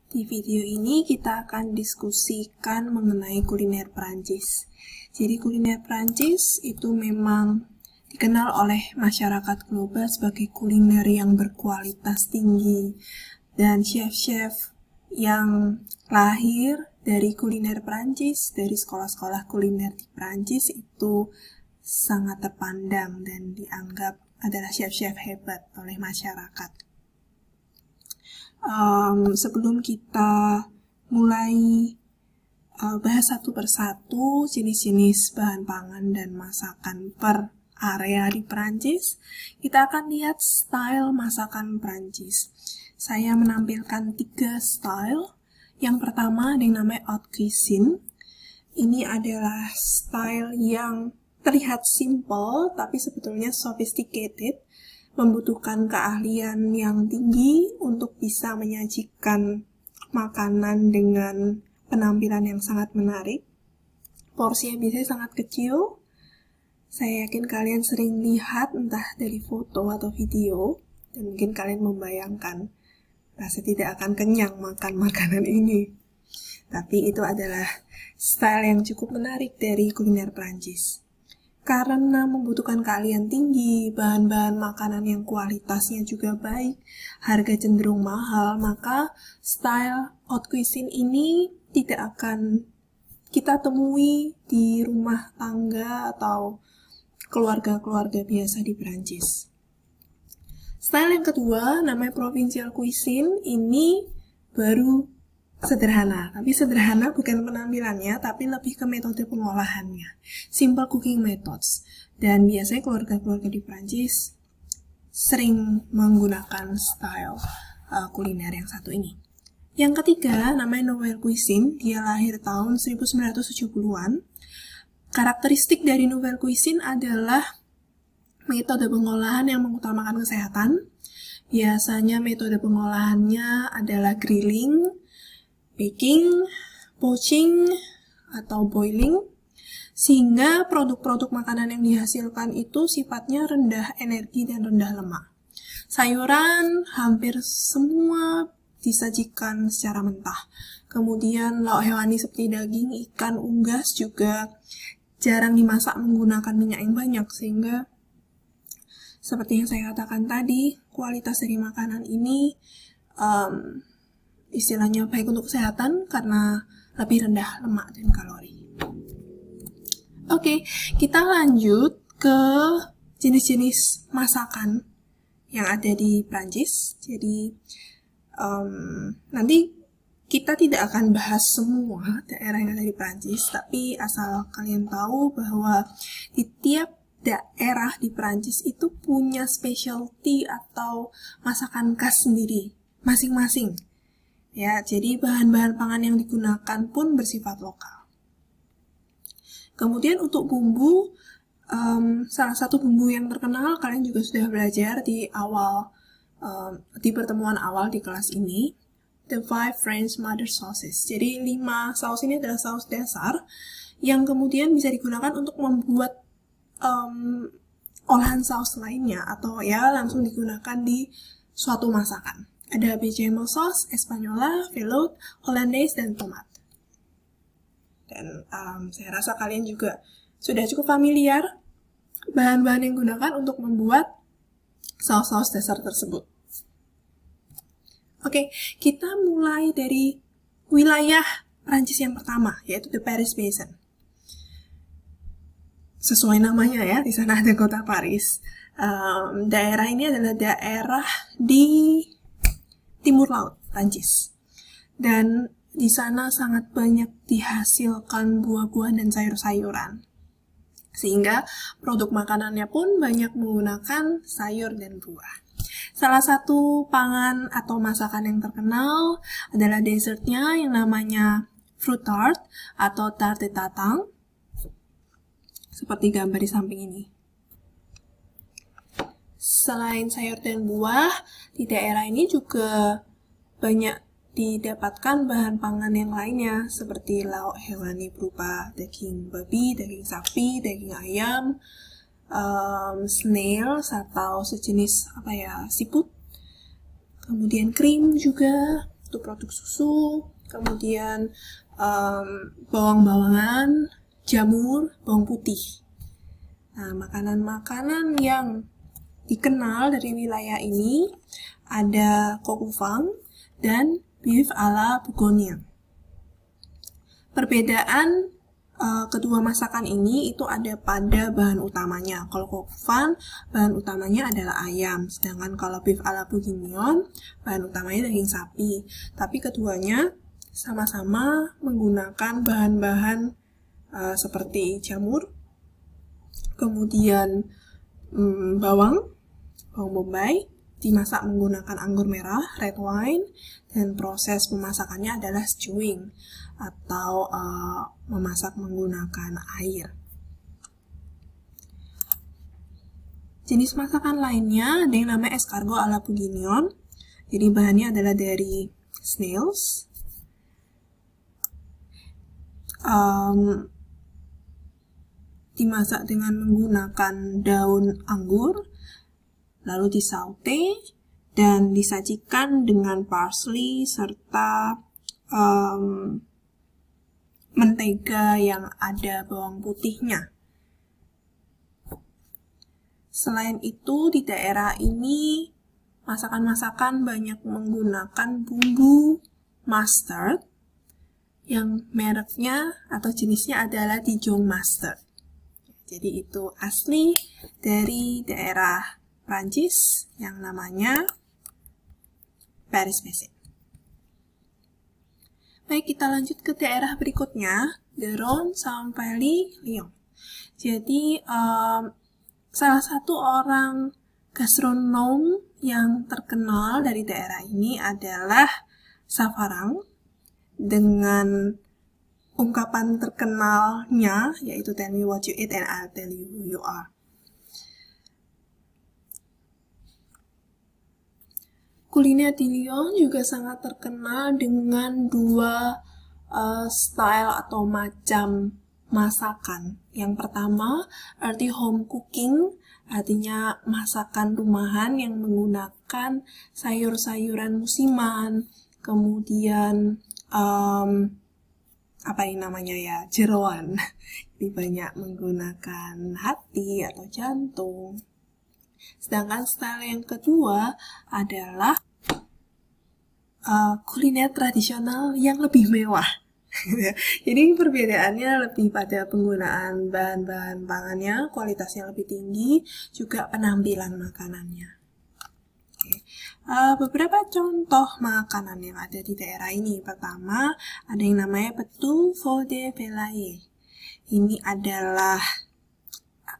Di video ini kita akan diskusikan mengenai kuliner Prancis. Jadi kuliner Prancis itu memang dikenal oleh masyarakat global sebagai kuliner yang berkualitas tinggi. Dan chef-chef yang lahir dari kuliner Prancis, dari sekolah-sekolah kuliner di Prancis itu sangat terpandang dan dianggap adalah chef-chef hebat oleh masyarakat. Sebelum kita mulai bahas satu persatu jenis-jenis bahan pangan dan masakan per area di Prancis, kita akan lihat style masakan Prancis. Saya menampilkan 3 style. Yang pertama ada yang namanya haute cuisine. Ini adalah style yang terlihat simple tapi sebetulnya sophisticated, membutuhkan keahlian yang tinggi untuk bisa menyajikan makanan dengan penampilan yang sangat menarik. Porsinya biasanya sangat kecil. Saya yakin kalian sering lihat entah dari foto atau video, dan mungkin kalian membayangkan rasa tidak akan kenyang makan makanan ini. Tapi itu adalah style yang cukup menarik dari kuliner Prancis. Karena membutuhkan keahlian tinggi, bahan-bahan makanan yang kualitasnya juga baik, harga cenderung mahal, maka style haute cuisine ini tidak akan kita temui di rumah tangga atau keluarga-keluarga biasa di Prancis. Style yang kedua, namanya provincial cuisine, ini baru sederhana, tapi sederhana bukan penampilannya, tapi lebih ke metode pengolahannya. Simple cooking methods. Dan biasanya keluarga-keluarga di Prancis sering menggunakan style kuliner yang satu ini. Yang ketiga, namanya nouvelle cuisine. Dia lahir tahun 1970-an. Karakteristik dari nouvelle cuisine adalah metode pengolahan yang mengutamakan kesehatan. Biasanya metode pengolahannya adalah grilling, baking, poaching, atau boiling, sehingga produk-produk makanan yang dihasilkan itu sifatnya rendah energi dan rendah lemak. Sayuran hampir semua disajikan secara mentah. Kemudian lauk hewani seperti daging, ikan, unggas juga jarang dimasak menggunakan minyak yang banyak, sehingga seperti yang saya katakan tadi, kualitas dari makanan ini istilahnya baik untuk kesehatan karena lebih rendah lemak dan kalori. Oke, kita lanjut ke jenis-jenis masakan yang ada di Prancis. Jadi nanti kita tidak akan bahas semua daerah yang ada di Prancis, tapi asal kalian tahu bahwa di tiap daerah di Prancis itu punya specialty atau masakan khas sendiri masing-masing. Ya, jadi bahan-bahan pangan yang digunakan pun bersifat lokal. Kemudian untuk bumbu, salah satu bumbu yang terkenal kalian juga sudah belajar di awal, di pertemuan awal di kelas ini, the 5 French mother sauces. Jadi 5 saus ini adalah saus dasar yang kemudian bisa digunakan untuk membuat olahan saus lainnya atau ya langsung digunakan di suatu masakan. Ada bechamel sauce, Espanola, velouté, Hollandaise, dan tomat. Dan saya rasa kalian juga sudah cukup familiar bahan-bahan yang digunakan untuk membuat saus-saus dasar tersebut. Oke, kita mulai dari wilayah Prancis yang pertama, yaitu the Paris Basin. Sesuai namanya ya, di sana ada kota Paris. Daerah ini adalah daerah di Timur Laut, Prancis. Dan di sana sangat banyak dihasilkan buah-buahan dan sayur-sayuran. Sehingga produk makanannya pun banyak menggunakan sayur dan buah. Salah satu pangan atau masakan yang terkenal adalah dessertnya yang namanya fruit tart atau tarte tatin. Seperti gambar di samping ini. Selain sayur dan buah, di daerah ini juga banyak didapatkan bahan pangan yang lainnya, seperti lauk hewani berupa daging babi, daging sapi, daging ayam, snails atau sejenis seafood. Kemudian krim juga, itu produk susu, kemudian bawang-bawangan, jamur, bawang putih. Nah, makanan-makanan yang dikenal dari wilayah ini ada coq au vin dan beef ala Bourgogne. Perbedaan kedua masakan ini itu ada pada bahan utamanya. Kalau coq au vin, bahan utamanya adalah ayam, sedangkan kalau beef ala Bourguignon, bahan utamanya daging sapi. Tapi keduanya sama-sama menggunakan bahan-bahan seperti jamur, kemudian bawang bombay, dimasak menggunakan anggur merah, red wine, dan proses pemasakannya adalah stewing atau memasak menggunakan air. Jenis masakan lainnya ada yang namanya escargot ala Bourguignon. Jadi bahannya adalah dari snails. Dimasak dengan menggunakan daun anggur, lalu disaute dan disajikan dengan parsley serta mentega yang ada bawang putihnya. Selain itu, di daerah ini masakan-masakan banyak menggunakan bumbu mustard yang mereknya atau jenisnya adalah Dijon mustard. Jadi itu asli dari daerah Prancis yang namanya Paris-Messine. Baik, kita lanjut ke daerah berikutnya, the Rhône sampai Lyon. Jadi salah satu orang gastronom yang terkenal dari daerah ini adalah Savarin dengan ungkapan terkenalnya yaitu tell me what you eat and I'll tell you who you are. Kuliner di Lyon juga sangat terkenal dengan dua style atau macam masakan. Yang pertama, arti home cooking, artinya masakan rumahan yang menggunakan sayur-sayuran musiman, kemudian jeroan. Jadi banyak menggunakan hati atau jantung. Sedangkan style yang kedua adalah kuliner tradisional yang lebih mewah. Jadi perbedaannya lebih pada penggunaan bahan-bahan pangannya, kualitasnya lebih tinggi, juga penampilan makanannya. Beberapa contoh makanan yang ada di daerah ini. Pertama, ada yang namanya petu faux de volaille. Ini adalah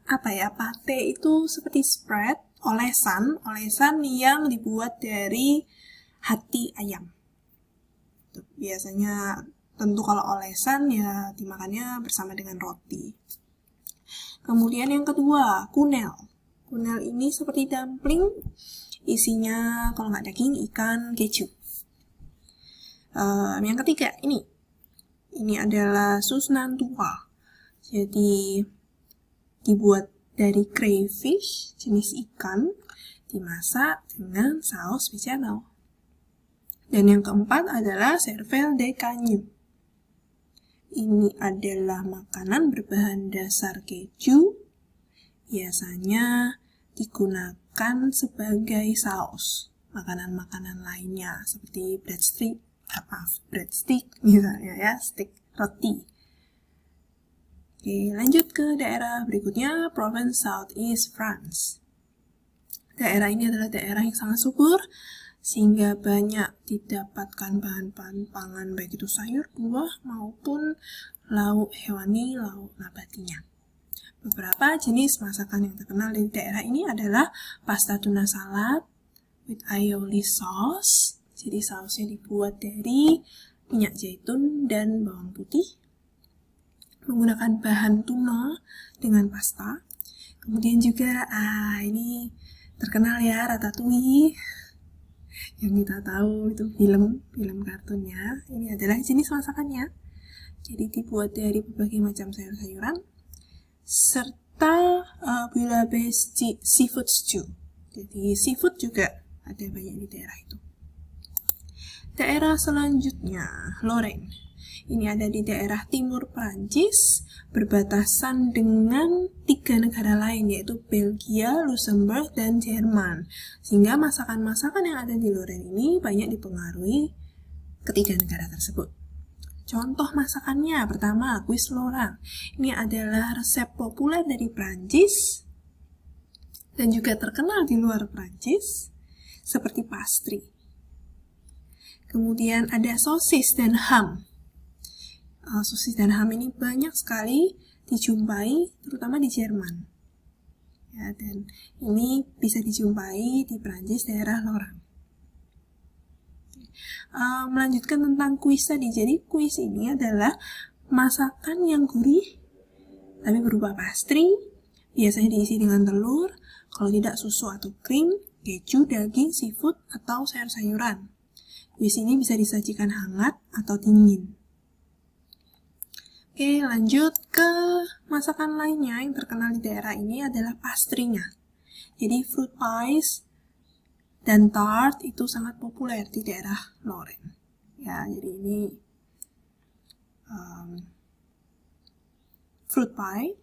pate itu seperti spread, olesan yang dibuat dari hati ayam. Biasanya tentu kalau olesan ya dimakannya bersama dengan roti. Kemudian yang kedua, kunel. Kunel ini seperti dumpling, isinya kalau nggak daging, ikan, keju. Yang ketiga, ini adalah sus nantua. Jadi dibuat dari crayfish, jenis ikan, dimasak dengan saus bechamel. Dan yang keempat adalah cervelle de canyu. Ini adalah makanan berbahan dasar keju, biasanya digunakan sebagai saus. Makanan-makanan lainnya seperti breadstick misalnya ya, stick roti. Oke, lanjut ke daerah berikutnya, Provence Southeast France. Daerah ini adalah daerah yang sangat subur, sehingga banyak didapatkan bahan-bahan pangan baik itu sayur, buah, maupun lauk hewani, lauk nabatinya. Beberapa jenis masakan yang terkenal di daerah ini adalah pasta tuna salad with aioli sauce. Jadi sausnya dibuat dari minyak zaitun dan bawang putih, menggunakan bahan tuna dengan pasta. Kemudian juga ini terkenal ya, ratatouille, yang kita tahu itu film kartunnya. Ini adalah jenis masakannya. Jadi dibuat dari berbagai macam sayur-sayuran serta bouillabaisse seafood stew. Jadi seafood juga ada banyak di daerah itu. Daerah selanjutnya, Lorraine. Ini ada di daerah timur Prancis, berbatasan dengan 3 negara lain, yaitu Belgia, Luxembourg, dan Jerman. Sehingga masakan-masakan yang ada di Lorraine ini banyak dipengaruhi ketiga negara tersebut. Contoh masakannya, pertama, kuis Lorraine. Ini adalah resep populer dari Prancis, dan juga terkenal di luar Prancis, seperti pastry. Kemudian ada sosis dan ham. Sosis dan ham ini banyak sekali dijumpai, terutama di Jerman. Ya, dan ini bisa dijumpai di Prancis, daerah Lorraine. Melanjutkan tentang kuis tadi. Jadi kuis ini adalah masakan yang gurih, tapi berupa pastry, biasanya diisi dengan telur, kalau tidak susu atau krim, keju, daging, seafood, atau sayur-sayuran. Kuis ini bisa disajikan hangat atau dingin. Oke, lanjut ke masakan lainnya yang terkenal di daerah ini adalah pastry-nya. Jadi fruit pies dan tart itu sangat populer di daerah Lorraine. Ya, jadi ini fruit pie,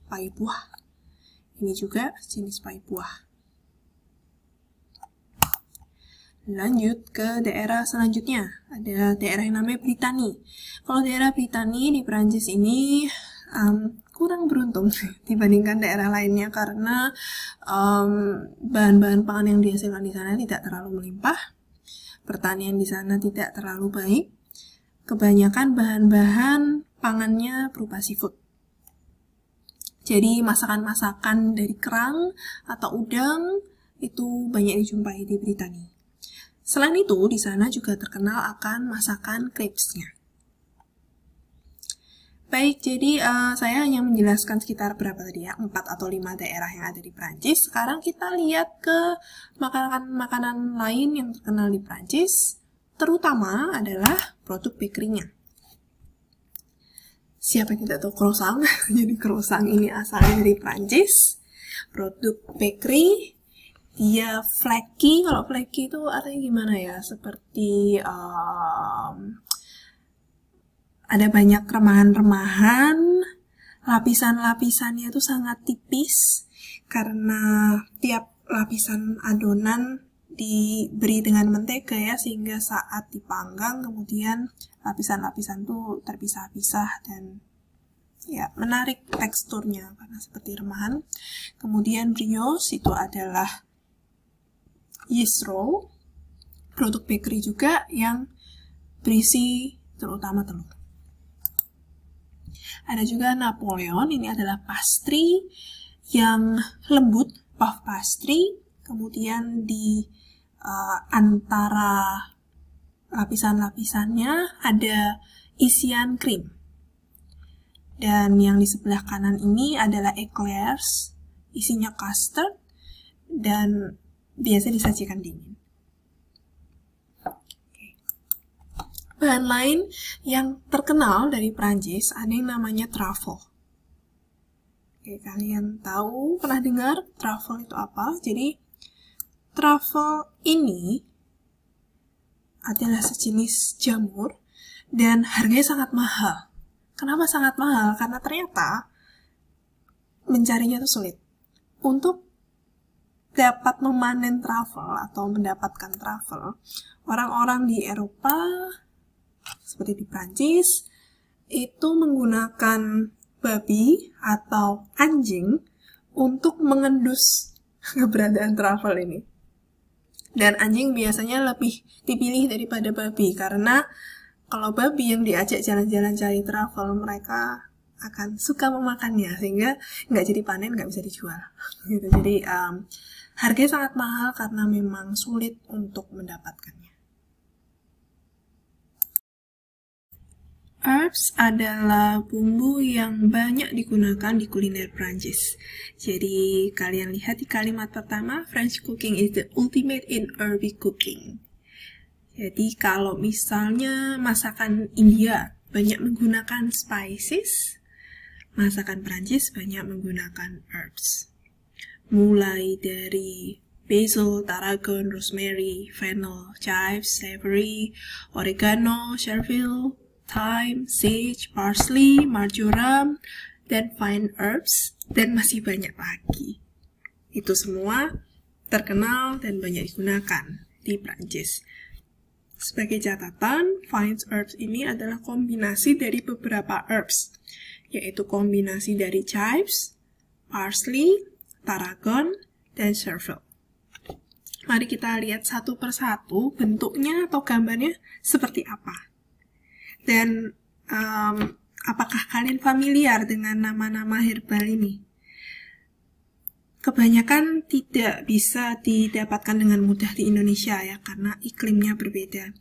pai buah. Ini juga jenis pai buah. Lanjut ke daerah selanjutnya, ada daerah yang namanya Britani. Kalau daerah Britani di Prancis ini kurang beruntung dibandingkan daerah lainnya karena bahan-bahan pangan yang dihasilkan di sana tidak terlalu melimpah, pertanian di sana tidak terlalu baik, kebanyakan bahan-bahan pangannya berupa seafood. Jadi masakan-masakan dari kerang atau udang itu banyak dijumpai di Britani. Selain itu, di sana juga terkenal akan masakan crepes-nya. Baik, jadi saya hanya menjelaskan sekitar berapa tadi ya, 4 atau 5 daerah yang ada di Prancis. Sekarang kita lihat ke makanan-makanan lain yang terkenal di Prancis, terutama adalah produk bakery-nya. Siapa yang tidak tahu croissant? Jadi croissant ini asalnya dari Prancis. Produk bakery, dia flaky. Kalau flaky itu artinya gimana ya? Seperti ada banyak remahan-remahan, lapisan-lapisannya itu sangat tipis karena tiap lapisan adonan diberi dengan mentega ya, sehingga saat dipanggang kemudian lapisan-lapisan itu terpisah-pisah dan ya menarik teksturnya karena seperti remahan. Kemudian brioche itu adalah yeast roll, produk bakery juga yang berisi terutama telur. Ada juga Napoleon, ini adalah pastry yang lembut, puff pastry, kemudian di antara lapisan-lapisannya ada isian krim. Dan yang di sebelah kanan ini adalah eclairs, isinya custard, dan biasa disajikan dingin. Bahan lain yang terkenal dari Prancis ada yang namanya truffle. Oke, kalian tahu, pernah dengar truffle itu apa? Jadi, truffle ini adalah sejenis jamur dan harganya sangat mahal. Kenapa sangat mahal? Karena ternyata mencarinya itu sulit. Untuk dapat memanen truffle atau mendapatkan truffle, orang-orang di Eropa seperti di Prancis itu menggunakan babi atau anjing untuk mengendus keberadaan truffle ini. Dan anjing biasanya lebih dipilih daripada babi karena kalau babi yang diajak jalan-jalan cari truffle, mereka akan suka memakannya sehingga nggak jadi panen, nggak bisa dijual. Gitu. Jadi harganya sangat mahal karena memang sulit untuk mendapatkannya. Herbs adalah bumbu yang banyak digunakan di kuliner Prancis. Jadi kalian lihat di kalimat pertama, French cooking is the ultimate in herby cooking. Jadi kalau misalnya masakan India banyak menggunakan spices, masakan Prancis banyak menggunakan herbs. Mulai dari basil, tarragon, rosemary, fennel, chives, savory, oregano, chervil, thyme, sage, parsley, marjoram, dan fine herbs, dan masih banyak lagi. Itu semua terkenal dan banyak digunakan di Prancis. Sebagai catatan, fine herbs ini adalah kombinasi dari beberapa herbs, yaitu kombinasi dari chives, parsley, tarragon, dan chervil. Mari kita lihat satu persatu bentuknya atau gambarnya seperti apa. Dan apakah kalian familiar dengan nama-nama herbal ini? Kebanyakan tidak bisa didapatkan dengan mudah di Indonesia ya, karena iklimnya berbeda.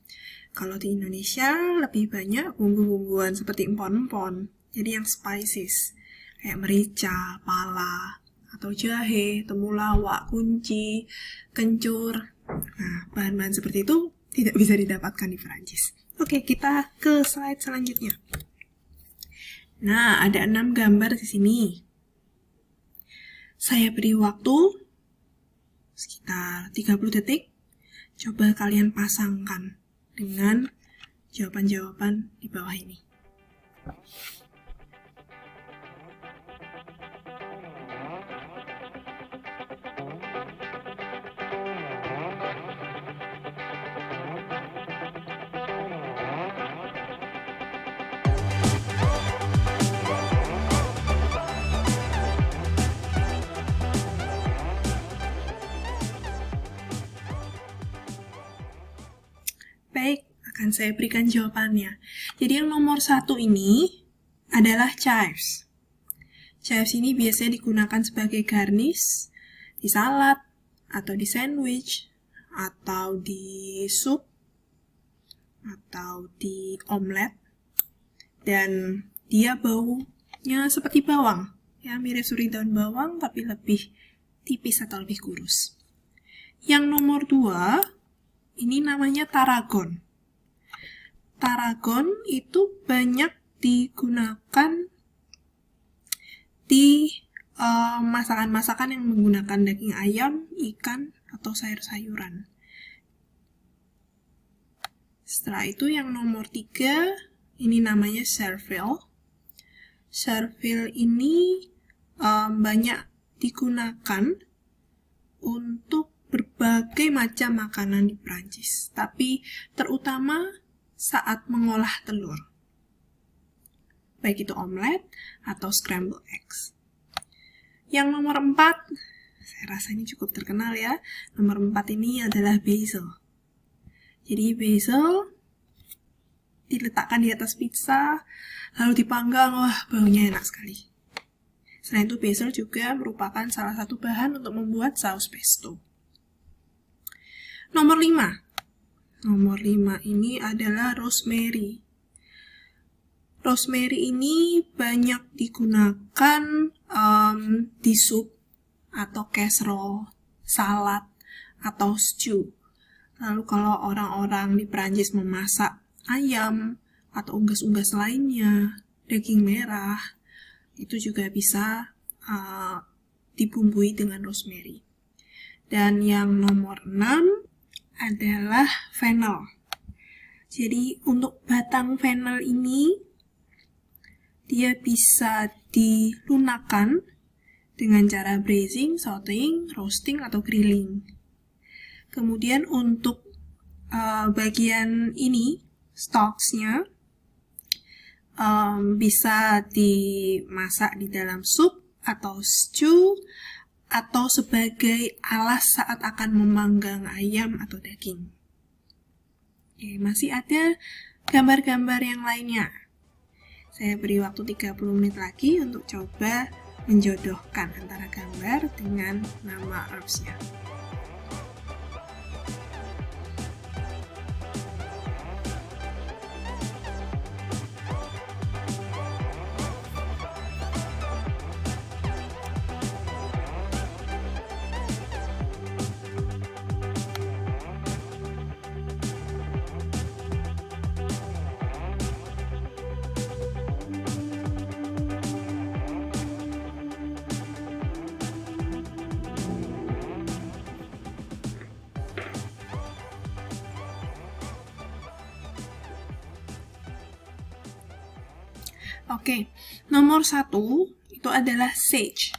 Kalau di Indonesia lebih banyak bumbu-bumbuan seperti empon-empon, jadi yang spices, kayak merica, pala, atau jahe, temulawak, kunci, kencur. Nah, bahan-bahan seperti itu tidak bisa didapatkan di Prancis. Oke, kita ke slide selanjutnya. Nah, ada 6 gambar di sini. Saya beri waktu sekitar 30 detik. Coba kalian pasangkan dengan jawaban-jawaban di bawah ini. Baik, akan saya berikan jawabannya. Jadi yang nomor 1 ini adalah chives. Chives ini biasanya digunakan sebagai garnish di salad, atau di sandwich, atau di sup, atau di omelet. Dan dia baunya seperti bawang. Ya, mirip suri daun bawang, tapi lebih tipis atau lebih kurus. Yang nomor 2, ini namanya tarragon. Tarragon itu banyak digunakan di masakan-masakan yang menggunakan daging ayam, ikan, atau sayur-sayuran. Setelah itu yang nomor 3, ini namanya chervil. Chervil ini banyak digunakan untuk berbagai macam makanan di Prancis, tapi terutama saat mengolah telur, baik itu omelet atau scrambled eggs. Yang nomor 4, saya rasa ini cukup terkenal ya. Nomor 4 ini adalah basil. Jadi basil diletakkan di atas pizza, lalu dipanggang, wah baunya enak sekali. Selain itu basil juga merupakan salah satu bahan untuk membuat saus pesto. Nomor 5. Nomor 5 ini adalah rosemary. Rosemary ini banyak digunakan di sup atau casserole, salad, atau stew. Lalu kalau orang-orang di Prancis memasak ayam atau unggas-unggas lainnya, daging merah, itu juga bisa dibumbui dengan rosemary. Dan yang nomor 6 adalah fennel. Jadi untuk batang fennel ini dia bisa dilunakkan dengan cara braising, sauteing, roasting, atau grilling. Kemudian untuk bagian ini, stalks-nya, bisa dimasak di dalam sup atau stew, atau sebagai alas saat akan memanggang ayam atau daging. Oke, masih ada gambar-gambar yang lainnya. Saya beri waktu 30 menit lagi untuk coba menjodohkan antara gambar dengan nama herbs-nya. Oke, nomor 1 itu adalah sage.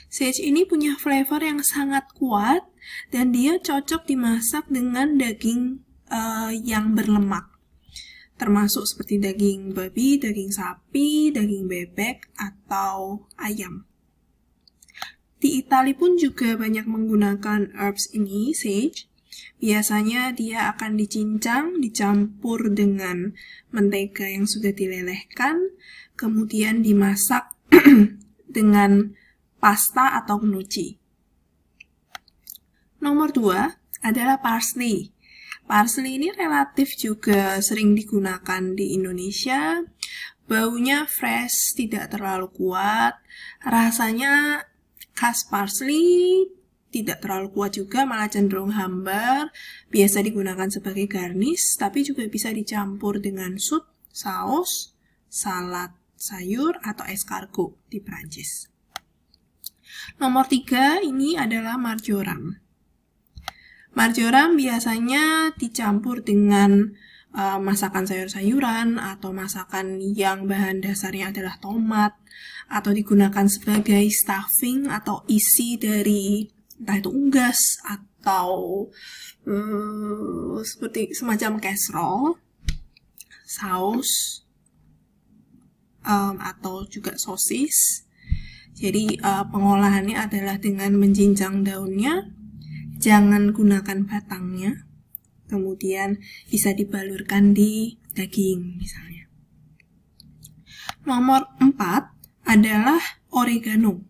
Sage ini punya flavor yang sangat kuat dan dia cocok dimasak dengan daging yang berlemak. Termasuk seperti daging babi, daging sapi, daging bebek, atau ayam. Di Italia pun juga banyak menggunakan herbs ini, sage. Biasanya dia akan dicincang, dicampur dengan mentega yang sudah dilelehkan, kemudian dimasak dengan pasta atau gnocchi. Nomor 2 adalah parsley. Parsley ini relatif juga sering digunakan di Indonesia. Baunya fresh, tidak terlalu kuat. Rasanya khas parsley, tidak terlalu kuat juga, malah cenderung hambar. Biasa digunakan sebagai garnish, tapi juga bisa dicampur dengan sup, saus, salad sayur, atau escargot di Prancis. Nomor 3 ini adalah marjoram. Marjoram biasanya dicampur dengan masakan sayur-sayuran atau masakan yang bahan dasarnya adalah tomat, atau digunakan sebagai stuffing atau isi dari entah itu unggas atau seperti semacam casserole, saus, atau juga sosis. Jadi pengolahannya adalah dengan menjinjang daunnya, jangan gunakan batangnya, kemudian bisa dibalurkan di daging misalnya. Nomor 4 adalah oregano.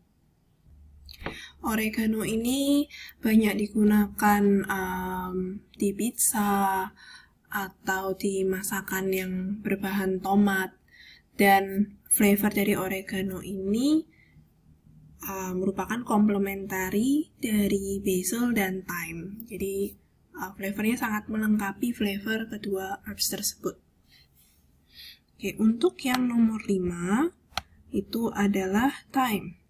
Oregano ini banyak digunakan di pizza atau di masakan yang berbahan tomat, dan flavor dari oregano ini merupakan komplementari dari basil dan thyme. Jadi flavornya sangat melengkapi flavor kedua herbs tersebut. Oke, untuk yang nomor 5 itu adalah thyme.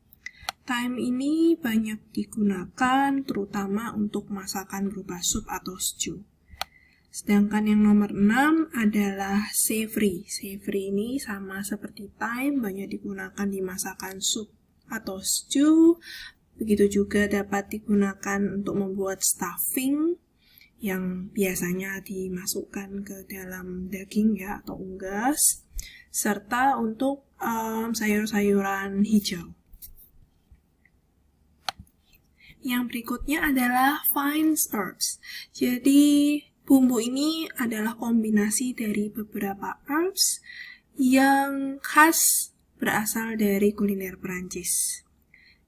Thyme ini banyak digunakan terutama untuk masakan berupa sup atau stew. Sedangkan yang nomor 6 adalah savory. Savory ini sama seperti thyme, banyak digunakan di masakan sup atau stew. Begitu juga dapat digunakan untuk membuat stuffing yang biasanya dimasukkan ke dalam daging ya atau unggas, serta untuk sayur-sayuran hijau. Yang berikutnya adalah fine herbs. Jadi bumbu ini adalah kombinasi dari beberapa herbs yang khas berasal dari kuliner Prancis.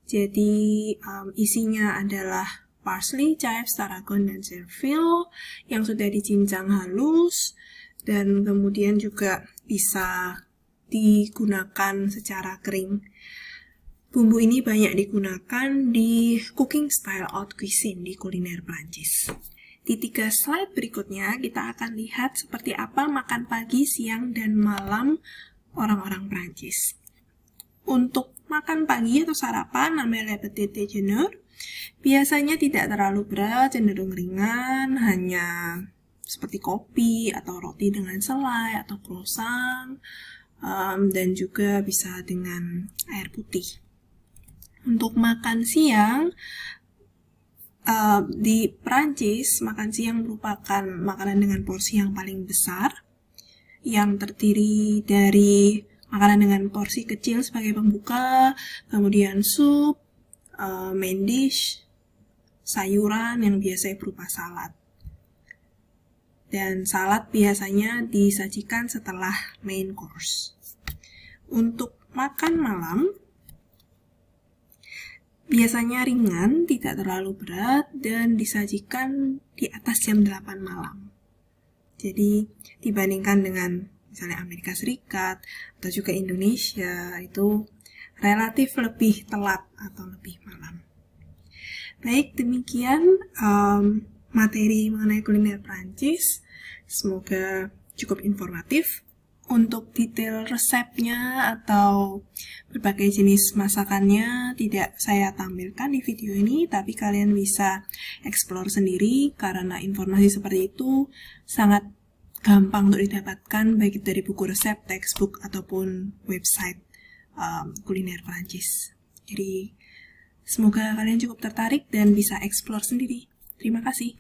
Jadi isinya adalah parsley, chives, tarragon, dan chervil yang sudah dicincang halus dan kemudian juga bisa digunakan secara kering. Bumbu ini banyak digunakan di cooking style haute cuisine di kuliner Prancis. Di 3 slide berikutnya kita akan lihat seperti apa makan pagi, siang, dan malam orang-orang Prancis. Untuk makan pagi atau sarapan namanya le petit déjeuner. Biasanya tidak terlalu berat, cenderung ringan, hanya seperti kopi atau roti dengan selai atau croissant, dan juga bisa dengan air putih. Untuk makan siang, di Prancis, makan siang merupakan makanan dengan porsi yang paling besar, yang terdiri dari makanan dengan porsi kecil sebagai pembuka, kemudian sup, main dish, sayuran yang biasanya berupa salad. Dan salad biasanya disajikan setelah main course. Untuk makan malam, biasanya ringan, tidak terlalu berat, dan disajikan di atas jam 8 malam. Jadi dibandingkan dengan misalnya Amerika Serikat atau juga Indonesia, itu relatif lebih telat atau lebih malam. Baik, demikian materi mengenai kuliner Prancis. Semoga cukup informatif. Untuk detail resepnya atau berbagai jenis masakannya tidak saya tampilkan di video ini, tapi kalian bisa explore sendiri karena informasi seperti itu sangat gampang untuk didapatkan, baik itu dari buku resep, textbook, ataupun website kuliner Perancis. Jadi, semoga kalian cukup tertarik dan bisa explore sendiri. Terima kasih.